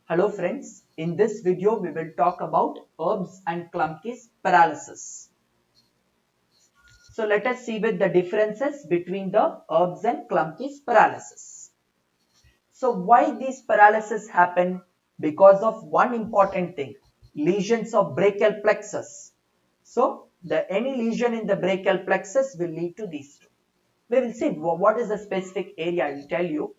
Hello friends, in this video we will talk about ERBs and Klumpke's paralysis. So let us see with the differences between the ERBs and Klumpke's paralysis. So why these paralysis happen? Because of one important thing, lesions of brachial plexus. So any lesion in the brachial plexus will lead to these two. We will see what is the specific area. I will tell you.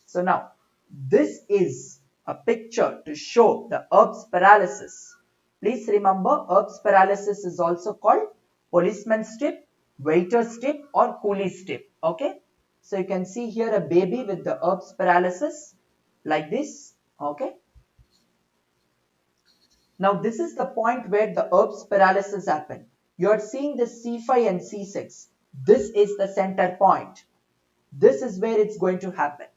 So now this is a picture to show the ERB's paralysis. Please remember ERB's paralysis is also called policeman strip, waiter strip or coolie strip. Okay. So you can see here a baby with the ERB's paralysis like this. Okay. Now this is the point where the ERB's paralysis happen. You are seeing the C5 and C6. This is the center point. This is where it's going to happen.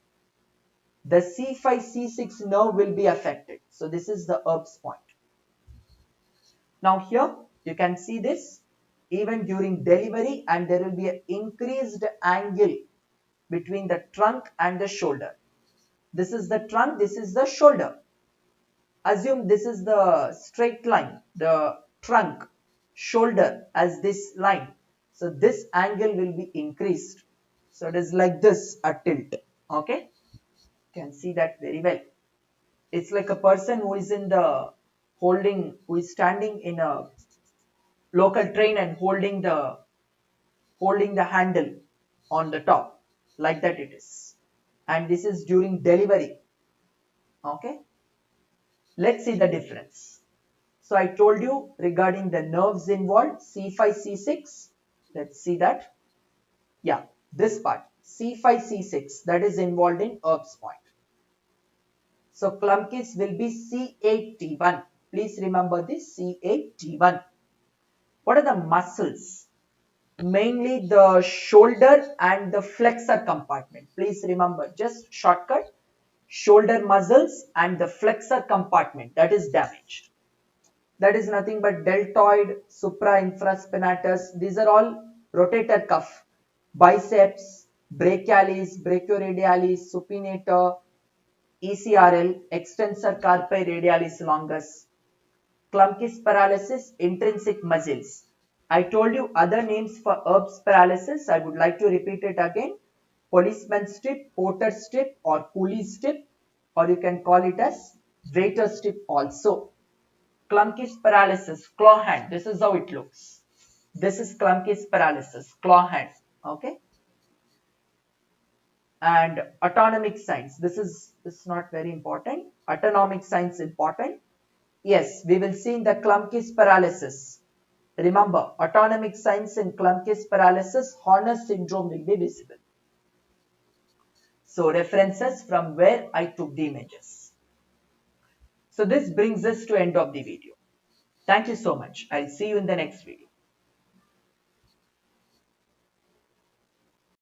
The C5, C6 nerve will be affected. So this is the ERB's point. Now here you can see this even during delivery, and there will be an increased angle between the trunk and the shoulder. This is the trunk, this is the shoulder. Assume this is the straight line, the trunk, shoulder as this line. So this angle will be increased. So it is like this, a tilt. Okay. You can see that very well. It's like a person who is who is standing in a local train and holding the handle on the top, like that it is. And this is during delivery. Okay. Let's see the difference. So I told you regarding the nerves involved, C5, C6. Let's see that. Yeah, this part, C5, C6, that is involved in ERB's point. So Klumpke's will be C8T1. Please remember this, C8T1. What are the muscles? Mainly the shoulder and the flexor compartment. Please remember, just shortcut, shoulder muscles and the flexor compartment, that is damaged. That is nothing but deltoid, suprainfraspinatus. These are all rotator cuff, biceps, brachialis, brachioradialis, supinator, ECRL, extensor carpi radialis longus. Klumpke's paralysis, intrinsic muscles. I told you other names for ERB's paralysis. I would like to repeat it again. Policeman strip, porter strip or coolie strip, or you can call it as waiter strip also. Klumpke's paralysis, claw hand. This is how it looks. This is Klumpke's paralysis, claw hand. Okay. And autonomic signs. This is not very important. Autonomic signs important. Yes, we will see in the Klumpke's paralysis. Remember, autonomic signs in Klumpke's paralysis, Horner syndrome will be visible. So references from where I took the images. So this brings us to end of the video. Thank you so much. I'll see you in the next video.